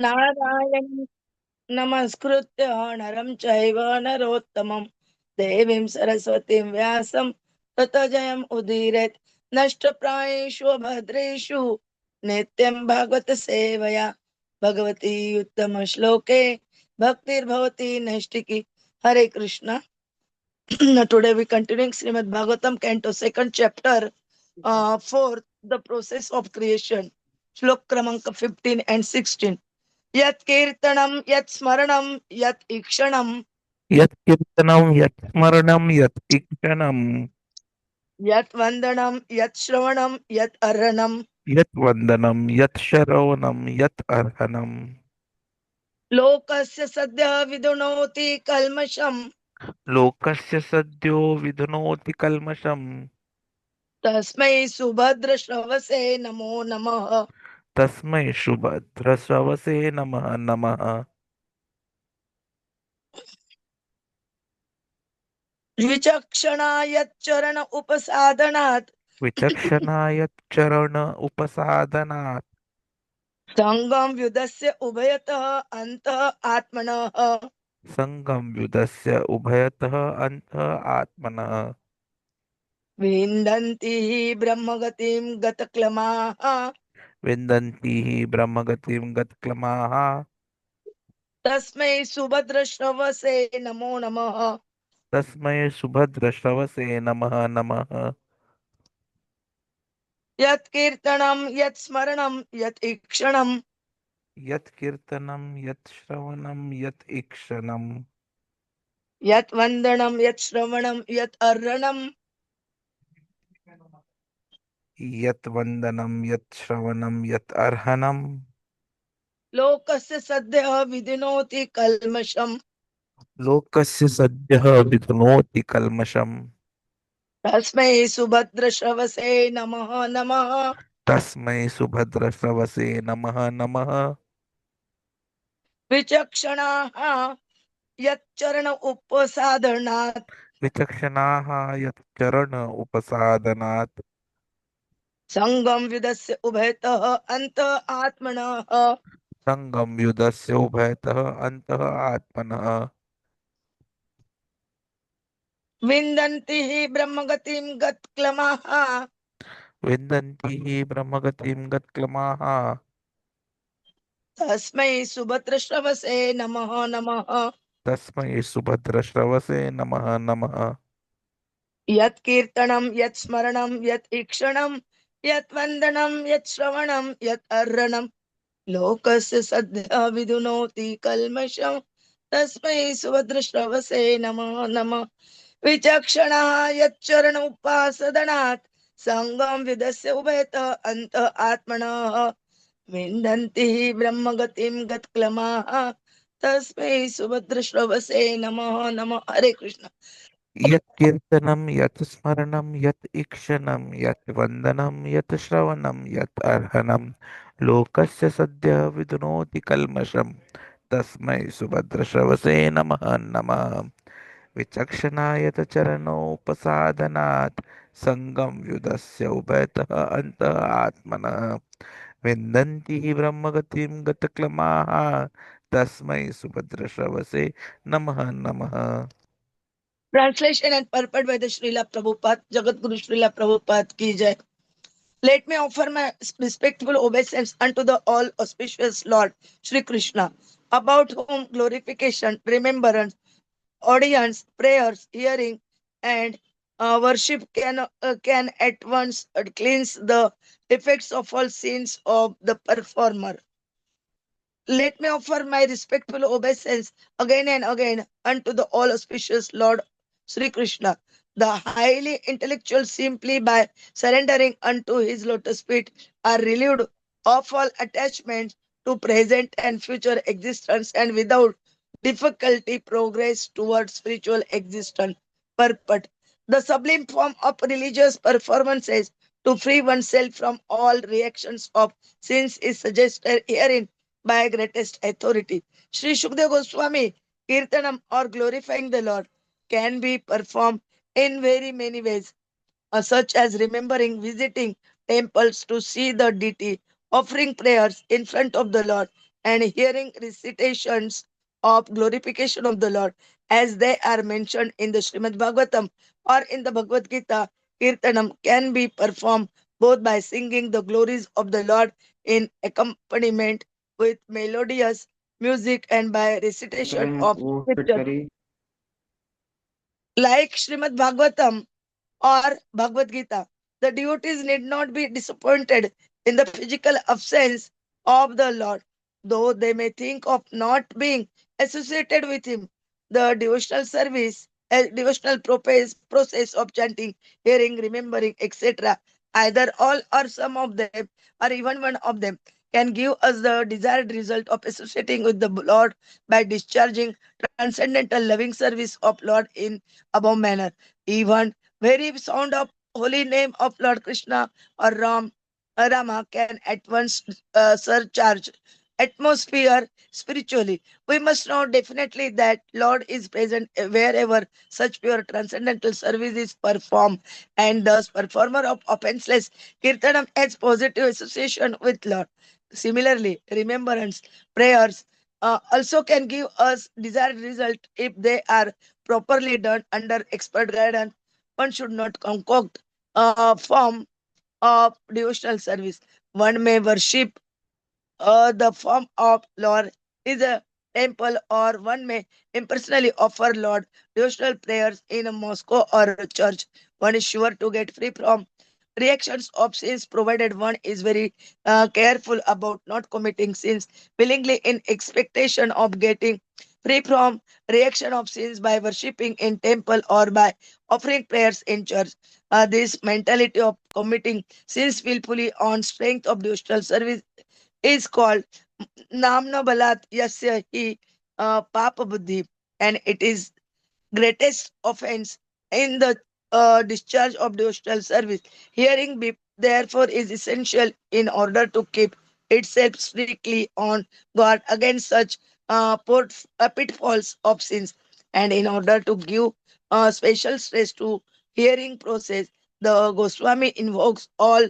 नारायणं नमस्कृत्य नरं चैव नरोत्तमं देवीं सरस्वतीं व्यासं ततो जयम् उदीरयेत्। नष्टप्रायेषु भद्रेषु नित्यं भागवत सेवया भगवती उत्तम श्लोके भक्तिर्भवती नैष्टिकी। Hare Krishna. Today we continuing Srimad Bhagavatam, Canto 2nd, Chapter 4, the process of creation. Shlok Kramanka 15 and 16. Yat Kirtanam, Yat Smaranam, Yat Ikshanam, यत् कीर्तनं यत् स्मरणं यत् ईक्षणं Yat Vandanam, Yat Shravanam, Yat Arhanam, यत् वन्दनं यत् श्रवणं यत् अर्हणं Lokasya Sadhya Vidunoti Kalmasham, लोकस्य सद्यो विधुनोति कल्मषम् Tasmai Subhadra Shravase Namo Namaha. तस्मै सुभद्रश्रवसे नमः नमः Vichakshana Yat Charana Upasadanat, विचक्षणाय चरण उपसादनात् Sangam Vyudasya Ubhayatah Antah Atmanah. सङ्गं युधस्य उभयतः अन्तः आत्मनः विन्दन्ति हि ब्रह्मगतिं गतक्लमाः विन्दन्ति हि ब्रह्मगतिं गतक्लमाः तस्मै सुभद्रश्रवसे नमो नमः। तस्मै सुभद्रश्रवसे नमः नमः यत् कीर्तनं यत् स्मरणं यत् ईक्षणं यत् कीर्तनं यत् श्रवणं यत् ईक्षणं यत् वन्दनं यत् श्रवणं यत् अर्रणं यत् वन्दनं यत् श्रवणं यत् अर्हणं लोकस्य सद्यः विधिनोति कल्मषम्। लोकस्य सद्यः विघ्नोति कल्मषम् तस्मै सुभद्रश्रवसे नमः नमः। तस्मै सुभद्रश्रवसे नमः नमः विचक्षणाः यच्चरण उपसाधनात् विचक्षणाः यत् चरण उपसादनात् संगम विदस्य उभयतः अंत आत्मनः सङ्गं युधस्य उभयतः अन्तः आत्मनः विन्दन्ति हि ब्रह्मगतिं गत्क्लमाः विन्दन्ति हि ब्रह्मगतिं गत्क्लमाः तस्मै सुभद्रश्रवसे नमः नमः। तस्मै सुभद्रश्रवसे नमः नमः यत् कीर्तनं यत् स्मरणं यत् ईक्षणं यत् वन्दनं यत् श्रवणं यत् अर्रणं लोकस्य सद्यः विधुनोति कल्मषम्। तस्मै सुभद्रश्रवसे नमः नमः। विचक्षणः यच्चरण उपासदनात् सङ्गं विदस्य उभयतः अन्तः आत्मनः विन्दन्ति हि ब्रह्मगतिं गत्क्लमाः तस्मै सुभद्रश्रवसे नमः नमः। हरे कृष्ण। यत् कीर्तनं यत् स्मरणं यत् ईक्षणं यत् वन्दनं यत् श्रवणं यत् अर्हणं लोकस्य सद्यः विधुनोति कल्मषम् तस्मै सुभद्रश्रवसे नमः नमः विचक्षणाय च चरणोपसादनात् सङ्गं युधस्य उभयतः अन्तः आत्मनः विन्दन्ति हि ब्रह्मगतिं गतक्लमाः तस्मै सुभद्रश्रवसे नमः नमः Translation and purport by the Srila Prabhupada, Jagat Guru Srila Prabhupada ki jai. Let me offer my respectful obeisance unto the all-auspicious Lord Śrī Kṛṣṇa, about whom glorification, remembrance, audience, prayers, hearing, and worship can at once cleanse the effects of all sins of the performer. Let me offer my respectful obeisance again and again unto the all auspicious Lord Sri Krishna, the highly intellectual, simply by surrendering unto his lotus feet are relieved of all attachments to present and future existence, and without difficulty progress towards spiritual existence. Purport. The sublime form of religious performances to free oneself from all reactions of sins is suggested herein by greatest authority. Sri Shukdev Goswami, Kirtanam or glorifying the Lord can be performed in very many ways, such as remembering, visiting temples to see the deity, offering prayers in front of the Lord, and hearing recitations of glorification of the Lord as they are mentioned in the Srimad Bhagavatam or in the Bhagavad Gita. Kirtanam can be performed both by singing the glories of the Lord in accompaniment with melodious music and by recitation of scripture. Like Srimad Bhagavatam or Bhagavad Gita, the devotees need not be disappointed in the physical absence of the Lord, though they may think of not being associated with Him. The devotional service, a devotional process of chanting, hearing, remembering, etc., either all or some of them, or even one of them, can give us the desired result of associating with the Lord by discharging transcendental loving service of Lord in above manner. Even very sound of holy name of Lord Krishna or Rama can at once surcharge atmosphere spiritually. We must know definitely that Lord is present wherever such pure transcendental service is performed, and thus performer of offenseless kirtanam has positive association with Lord. Similarly, remembrance prayers also can give us desired result if they are properly done under expert guidance. One should not concoct a form of devotional service. One may worship the form of Lord is a temple, or one may impersonally offer Lord devotional prayers in a mosque or a church. One is sure to get free from reactions of sins, provided one is very careful about not committing sins willingly in expectation of getting free from reaction of sins by worshipping in temple or by offering prayers in church. This mentality of committing sins willfully on strength of devotional service is called namna balat yasya hi papa buddhi, and it is greatest offense in the discharge of devotional service. Hearing therefore is essential in order to keep itself strictly on guard against such pitfalls of sins, and in order to give special stress to hearing process, the Goswami invokes all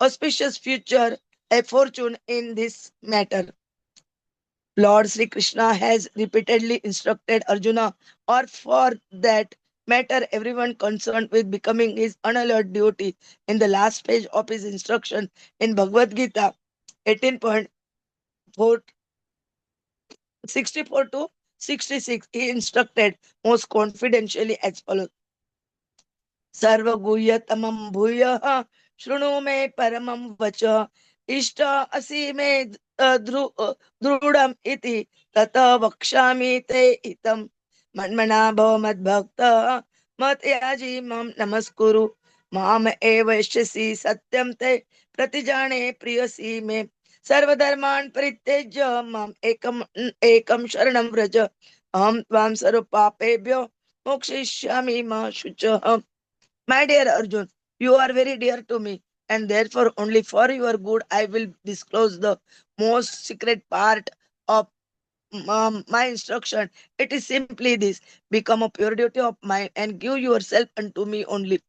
auspicious future a fortune in this matter. Lord Sri Krishna has repeatedly instructed Arjuna, or for that matter, everyone concerned with becoming his unalloyed devotee. In the last page of his instruction in Bhagavad Gita 18.4 64 to 66, he instructed most confidentially as follows. सर्वगुह्यतमं भूयः शृणु मे परमं वच इष्ट असि मे दृढम् इति तत वक्ष्यामि ते हितं मन्मना भव मद्भक्तः मत्याजी मां नमस्कुरु माम एव यस्यसि सत्यं ते प्रतिजाने प्रियसि मे सर्वधर्मान् परित्यज्य माम् एकम् एकं शरणं व्रज अहं त्वां सर्वपापेभ्यो मोक्षयिष्यामि मा शुचः. My dear Arjun, you are very dear to me, and therefore only for your good I will disclose the most secret part of my instruction. It is simply this: become a pure devotee of mine and give yourself unto me only.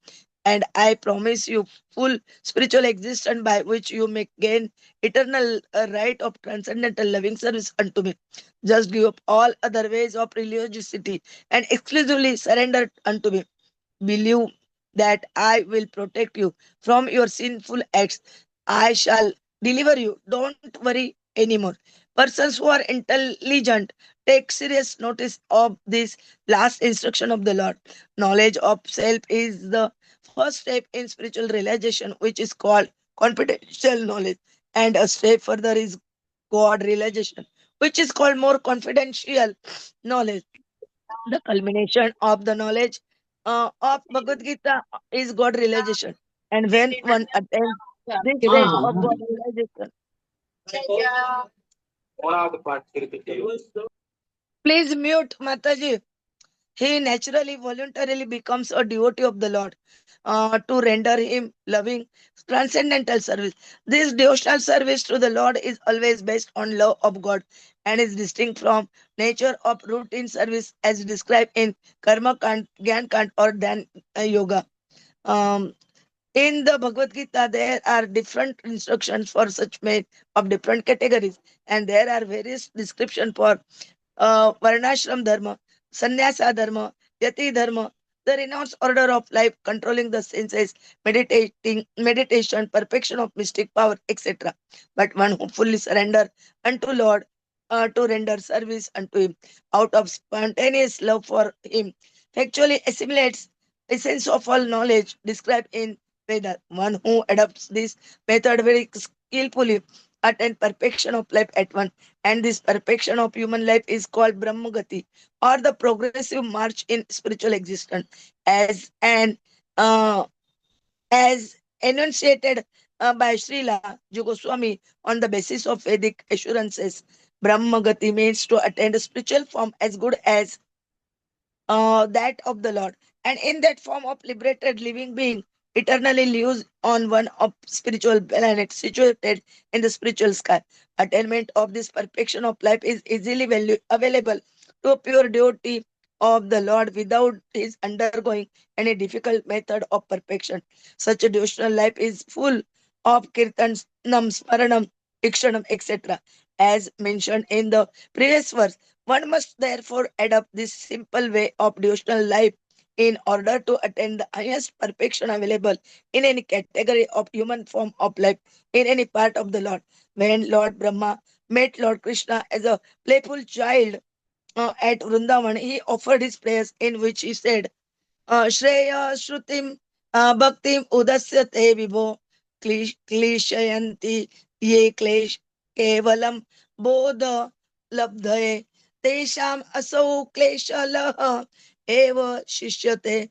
And I promise you full spiritual existence by which you may gain eternal right of transcendental loving service unto me. Just give up all other ways of religiosity and exclusively surrender unto me. Believe that I will protect you from your sinful acts. I shall deliver you. Don't worry anymore. Persons who are intelligent take serious notice of this last instruction of the Lord. Knowledge of self is the first step in spiritual realization, which is called confidential knowledge. And a step further is God realization, which is called more confidential knowledge. The culmination of the knowledge of Bhagavad Gita is God realization. And when one attains this stage of God realization, please mute Mataji. He naturally, voluntarily becomes a devotee of the Lord to render him loving, transcendental service. This devotional service to the Lord is always based on love of God and is distinct from nature of routine service as described in Karma Kant, Gyan Kant, or Dhan Yoga. Um, In the Bhagavad Gita, there are different instructions for such men of different categories, and there are various descriptions for Varnashram Dharma, Sannyasa Dharma, Yati Dharma, the renounced order of life, controlling the senses, meditation, perfection of mystic power, etc. But one who fully surrender unto Lord, to render service unto Him out of spontaneous love for Him, actually assimilates essence of all knowledge described in Veda. One who adopts this method very skillfully attain perfection of life at once, and this perfection of human life is called Brahmagati, or the progressive march in spiritual existence, as an uh, as enunciated by Srila Goswami on the basis of Vedic assurances. Brahmagati means to attain a spiritual form as good as that of the Lord. And in that form of liberated living being, eternally lives on one of spiritual planet situated in the spiritual sky. Attainment of this perfection of life is easily available to a pure devotee of the Lord without his undergoing any difficult method of perfection. Such a devotional life is full of kirtanam, smaranam, ikshanam, etc. As mentioned in the previous verse, one must therefore adopt this simple way of devotional life in order to attain the highest perfection available in any category of human form of life in any part of the Lord. When Lord Brahma met Lord Krishna as a playful child at Vrindavan, he offered his prayers in which he said, Shreya Shrutim Bhaktim Udasyate Vibho Klishyanti Ye Klesh Kevalam Bodha Labdhaye Tesham Asau Kleshalah Eva Shishyate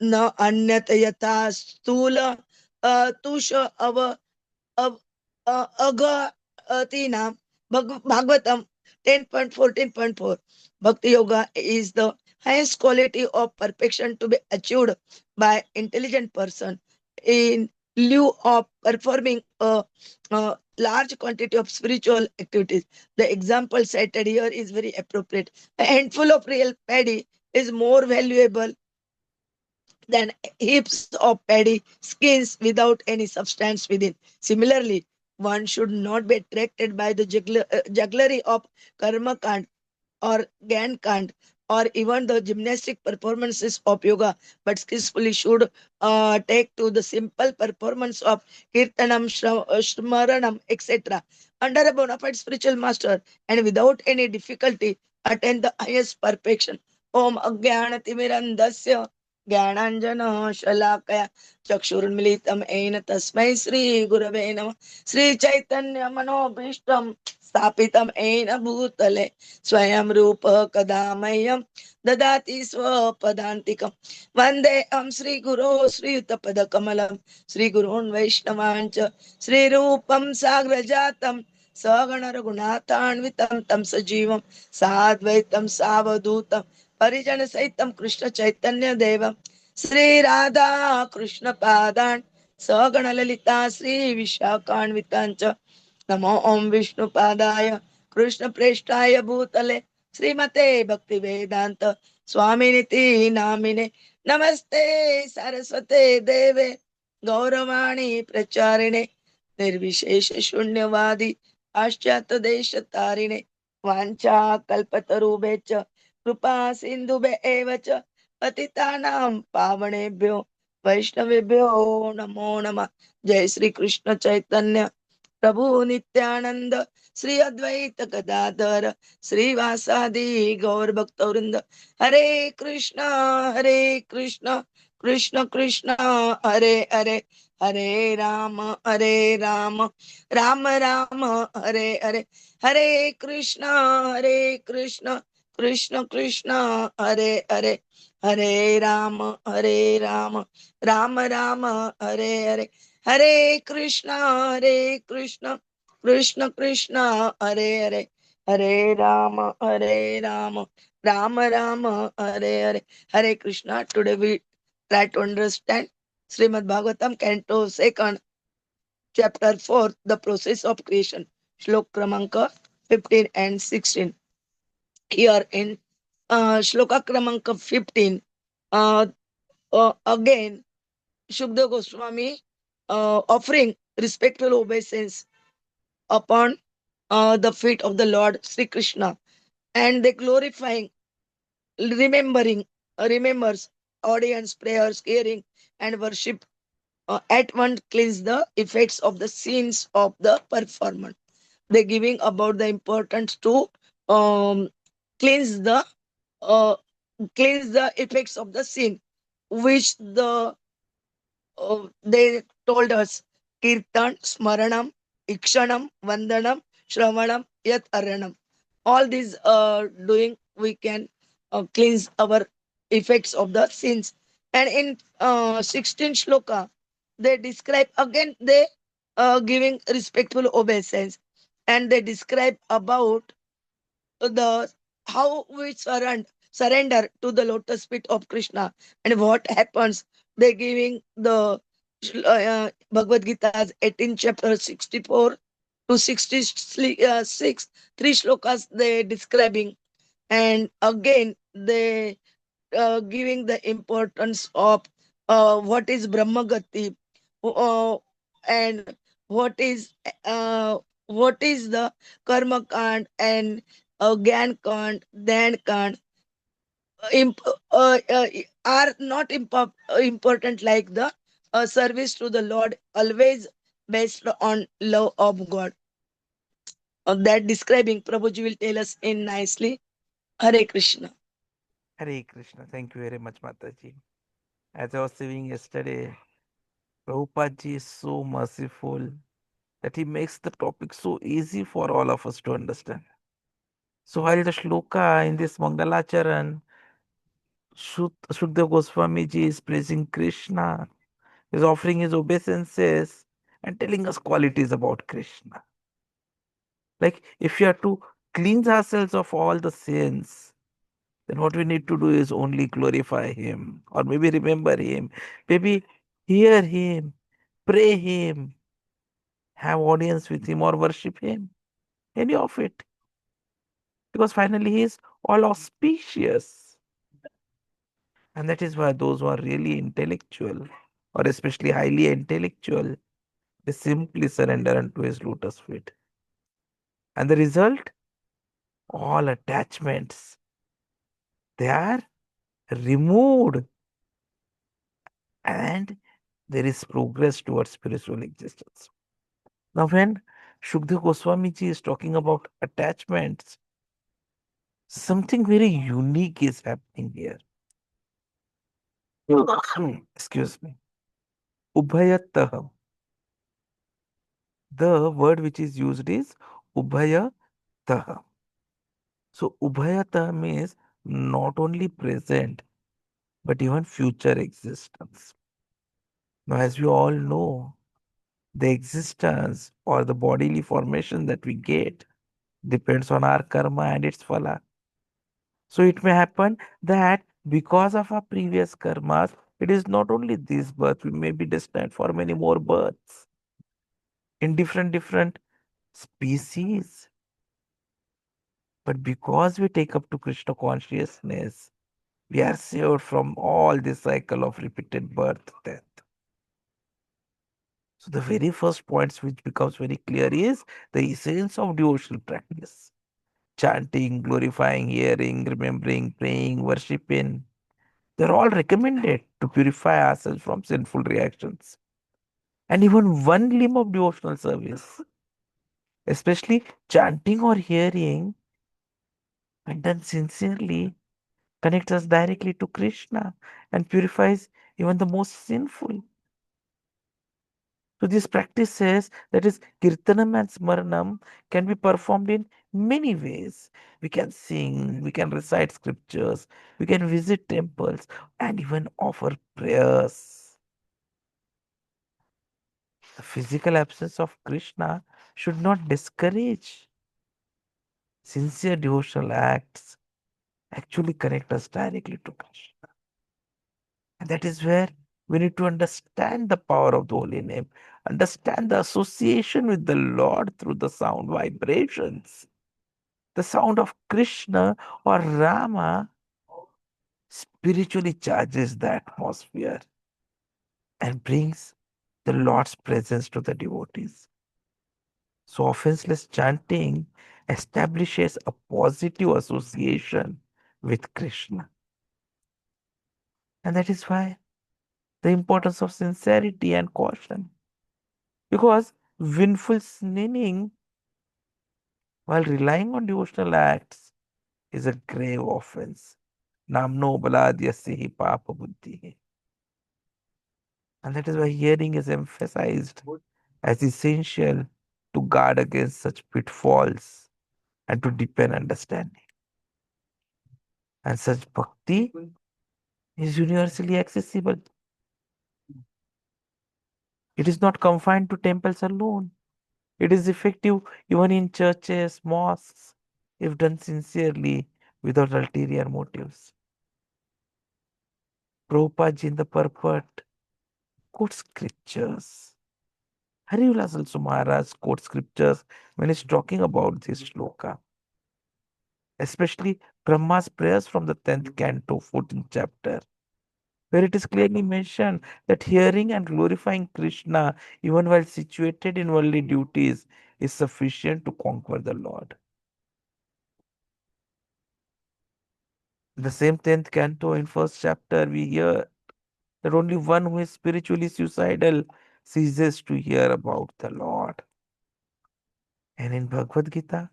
Na Anyata Yata Stula Tusha Av- Agatina Bhagavatam 10.14.4. Bhakti Yoga is the highest quality of perfection to be achieved by intelligent person in lieu of performing a large quantity of spiritual activities. The example cited here is very appropriate. A handful of real paddy is more valuable than heaps of paddy skins without any substance within. Similarly, one should not be attracted by the jugglery of karma kand or Gan Kant or even the gymnastic performances of yoga, but skillfully should take to the simple performance of Kirtanam, Shmaranam, etc. under a bona fide spiritual master and without any difficulty attain the highest perfection. Om Agyanatimirandasya Gyananjana Shalakaya Chakshurmilitam Aina Tasmai Sri Gurave Nama Sri Chaitanya Manobhishtam Stapitam Aina Bhutale स्वयं रूप कदा मह्यं ददाति स्वपदान्तिकं वन्देऽहं श्रीगुरो श्रीयुतपदकमलं श्रीगुरून् वैष्णवान् च श्रीरूपं साग्रजातं सगणरघुनाथान्वितं तं सजीवं साद्वैतं सावधूतं परिजनसहितं कृष्णचैतन्यदेवं श्रीराधा कृष्णपादान् सगणललिता श्रीविशाखान्वितान् च नमो ओम विष्णुपादाय कृष्ण प्रेष्ठाय भूतले श्रीमते भक्ति वेदांत स्वामिनिति नामिने नमस्ते सरस्वते देवे गौरवाणी प्रचारिणे निर्विशेष शून्यवादी पाश्चात्य देश तारिणे वाञ्छा कल्पतरुभे च कृपा सिन्धुभे एव च पतितानां पावनेभ्यो वैष्णवेभ्यो नमो नमः। जय श्री कृष्ण चैतन्य प्रभु नित्यानंद श्री अद्वैत गदाधर श्रीवासादि गौर भक्तवृंद हरे Krishna Krishna Krishna Krishna Hare Hare Hare Hare Ram Ram Ram Hare Hare Hare Krishna Krishna Krishna Hare Hare Hare Hare Ram Ram Ram Hare Hare Hare Krishna Krishna Krishna Hare Hare Hare Ram Ram Ram Hare Hare Hare Krishna. Today we try to understand Srimad Bhagavatam canto 2nd chapter 4, the process of creation, shlok kramanka 15 and 16. Here in shloka kramanka 15, again Shukdev Goswami offering respectful obeisance upon the feet of the Lord Sri Krishna, and they glorifying, remembering, remembers audience prayers, hearing, and worship at once cleanse the effects of the sins of the performer. They giving about the importance to um, cleanse the uh, cleanse the effects of the sin, which they told us kirtan, smaranam, ikshanam, vandanam, shravanam, yat aranam. All these doing we can cleanse our effects of the sins. And in 16 shloka, they describe again, they giving respectful obeisance, and they describe about the how we surrender to the lotus feet of Krishna, and what happens. They giving the Bhagavad Gita's 18th chapter 64 to 66, three shlokas they describing, and again they giving the importance of what is Brahmagati, uh, and uh, what is the Karma Kand and Gyan Kand, Dhan Kand, imp- are not important like the service to the Lord, always based on love of God. That describing Prabhuji will tell us in nicely. Hare Krishna. Hare Krishna. Thank you very much, Mataji. As I was saying yesterday, Prabhupada ji is so merciful that he makes the topic so easy for all of us to understand. So while the shloka in this Mangalacharan, Shukdev Goswami ji is praising Krishna, is offering his obeisances and telling us qualities about Krishna. Like if you are to cleanse ourselves of all the sins, then what we need to do is only glorify him, or maybe remember him, maybe hear him, pray him, have audience with him, or worship him. Any of it. Because finally he is all auspicious. And that is why those who are really intellectual, or especially highly intellectual, they simply surrender unto his lotus feet. And the result? All attachments, they are removed, and there is progress towards spiritual existence. Now, when Shukdev Goswami ji is talking about attachments, something very unique is happening here. Excuse me. Ubhayatah. The word which is used is Ubhayatah. So, Ubhayatah means not only present, but even future existence. Now, as we all know, the existence or the bodily formation that we get depends on our karma and its phala. So it may happen that because of our previous karmas, it is not only this birth, we may be destined for many more births in different species. But because we take up to Krishna consciousness, we are saved from all this cycle of repeated birth, death. So the very first points which becomes very clear is the essence of devotional practice. Chanting, glorifying, hearing, remembering, praying, worshipping. They're all recommended to purify ourselves from sinful reactions. And even one limb of devotional service, especially chanting or hearing, when done sincerely, connects us directly to Krishna and purifies even the most sinful. So this practice says that is kirtanam and smaranam can be performed in many ways. We can sing, we can recite scriptures, we can visit temples, and even offer prayers. The physical absence of Krishna should not discourage. Sincere devotional acts actually connect us directly to Krishna. And that is where we need to understand the power of the holy name, understand the association with the Lord through the sound vibrations. The sound of Krishna or Rama spiritually charges the atmosphere. and brings the Lord's presence to the devotees. So offenseless chanting establishes a positive association with Krishna. And that is why the importance of sincerity and caution. Because willful sinning while relying on devotional acts is a grave offense. Namno baladyasya papa buddhi. And that is why hearing is emphasized as essential to guard against such pitfalls and to deepen understanding. And such bhakti is universally accessible. It is not confined to temples alone. It is effective even in churches, mosques, if done sincerely without ulterior motives. Prabhupada in the purport quotes scriptures. Harivilas also Maharaj quotes scriptures when he's talking about this shloka, especially Brahma's prayers from the 10th canto, 14th chapter, where it is clearly mentioned that hearing and glorifying Krishna, even while situated in worldly duties, is sufficient to conquer the Lord. In the same 10th canto, in first chapter, we hear that only one who is spiritually suicidal ceases to hear about the Lord. And in Bhagavad Gita,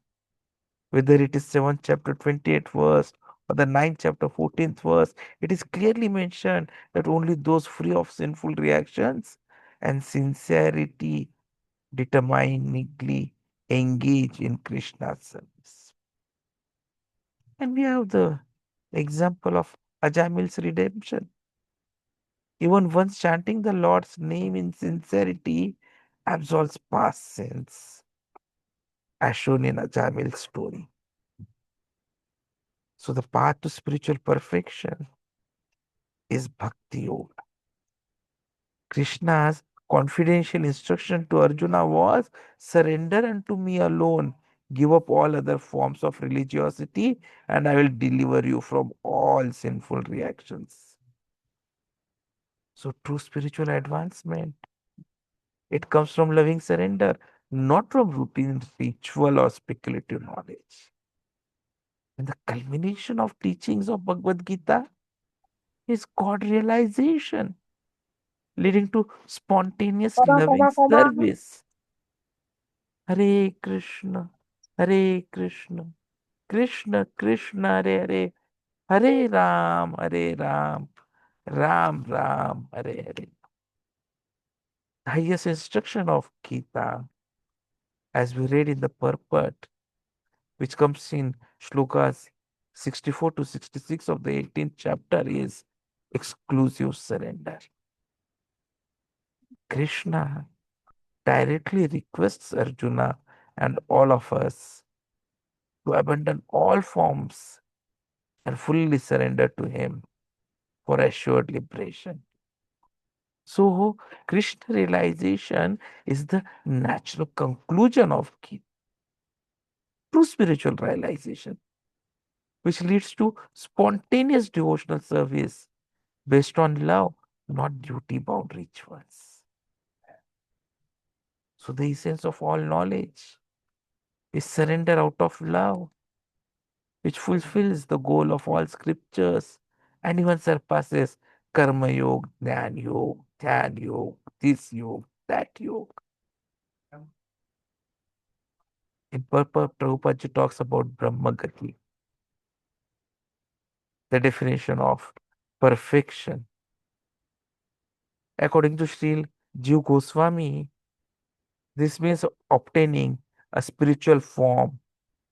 whether it is 7th chapter 28th verse or the 9th chapter 14th verse, it is clearly mentioned that only those free of sinful reactions and sincerity determinedly engage in Krishna's service. And we have the example of Ajamil's redemption. Even once chanting the Lord's name in sincerity absolves past sins, as shown in Ajamil's story. So the path to spiritual perfection is Bhakti Yoga. Krishna's confidential instruction to Arjuna was surrender unto me alone, give up all other forms of religiosity, and I will deliver you from all sinful reactions. So, true spiritual advancement, it comes from loving surrender, not from routine ritual or speculative knowledge. And the culmination of teachings of Bhagavad Gita is God realization, leading to spontaneous loving service. Hare Krishna, Hare Krishna, Krishna Krishna, Hare Hare, Hare Ram, Hare Ram, Ram Ram, Hare Hare. The highest instruction of Gita, as we read in the purport, which comes in shlokas 64 to 66 of the 18th chapter, is exclusive surrender. Krishna directly requests Arjuna and all of us to abandon all forms and fully surrender to him for assured liberation. So, Krishna realization is the natural conclusion of true spiritual realization, which leads to spontaneous devotional service based on love, not duty bound rituals. So, the essence of all knowledge is surrender out of love, which fulfills the goal of all scriptures and even surpasses karma yoga, dhyan yoga, this yoga, that yoga. In purport, Prabhupada talks about Brahma Gati, the definition of perfection. According to Sri Jiva Goswami, this means obtaining a spiritual form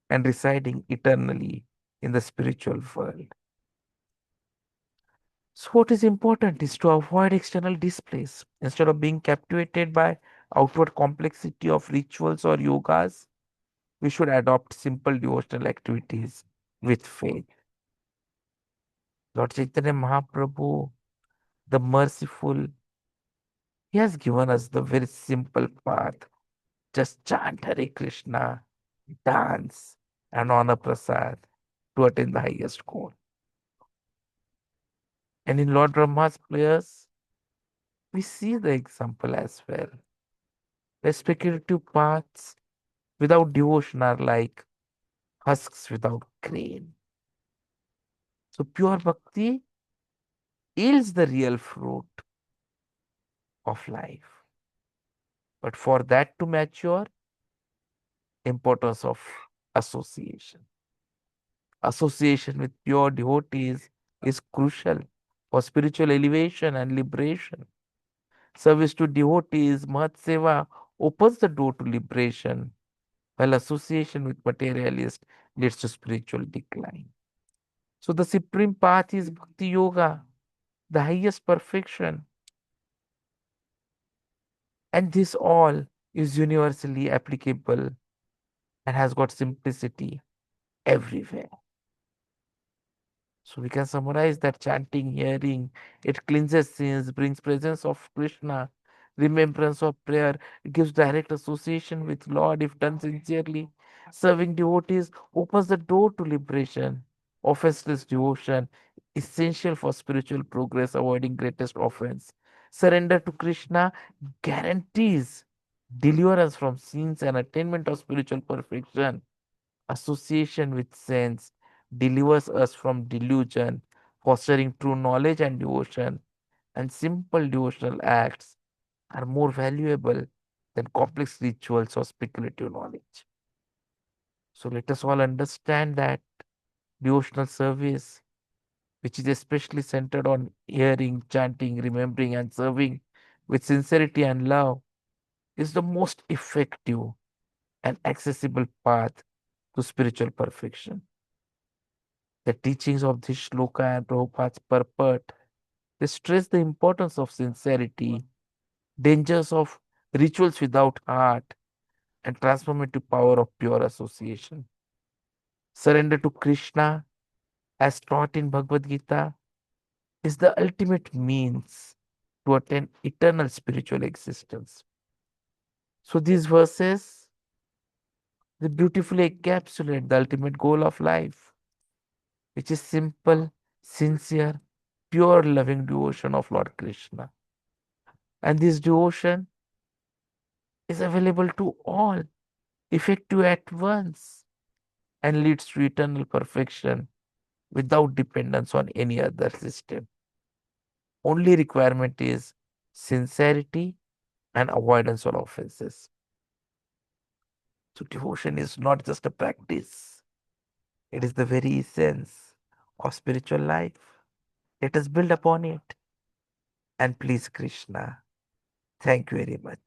and residing eternally in the spiritual world. So, what is important is to avoid external displays. Instead of being captivated by outward complexity of rituals or yogas, we should adopt simple devotional activities with faith. Lord Chaitanya Mahaprabhu, the merciful, he has given us the very simple path. Just chant Hare Krishna, dance, and honor Prasad to attain the highest goal. And in Lord Brahma's prayers, we see the example as well. The speculative paths without devotion are like husks without grain. So pure bhakti yields the real fruit of life. But for that to mature, importance of association. Association with pure devotees is crucial for spiritual elevation and liberation. Service to devotees, Mahat Seva, opens the door to liberation, while association with materialists leads to spiritual decline. So the supreme path is Bhakti Yoga, the highest perfection. And this all is universally applicable and has got simplicity everywhere. So we can summarize that chanting, hearing, it cleanses sins, brings presence of Krishna, remembrance of prayer, it gives direct association with Lord if done sincerely. Serving devotees opens the door to liberation. Offenseless devotion, essential for spiritual progress, avoiding greatest offense. Surrender to Krishna guarantees deliverance from sins and attainment of spiritual perfection. Association with saints delivers us from delusion, fostering true knowledge and devotion, and simple devotional acts are more valuable than complex rituals or speculative knowledge. So let us all understand that devotional service, which is especially centered on hearing, chanting, remembering, and serving with sincerity and love, is the most effective and accessible path to spiritual perfection. The teachings of this shloka and Prabhupada's purport, they stress the importance of sincerity, dangers of rituals without heart, and transformative power of pure association. Surrender to Krishna, as taught in Bhagavad Gita, is the ultimate means to attain eternal spiritual existence. So these verses, they beautifully encapsulate the ultimate goal of life, which is simple, sincere, pure loving devotion of Lord Krishna. And this devotion is available to all, effective at once, and leads to eternal perfection without dependence on any other system. Only requirement is sincerity and avoidance of offenses. So devotion is not just a practice, it is the very essence of spiritual life. Let us build upon it and please Krishna. Thank you very much.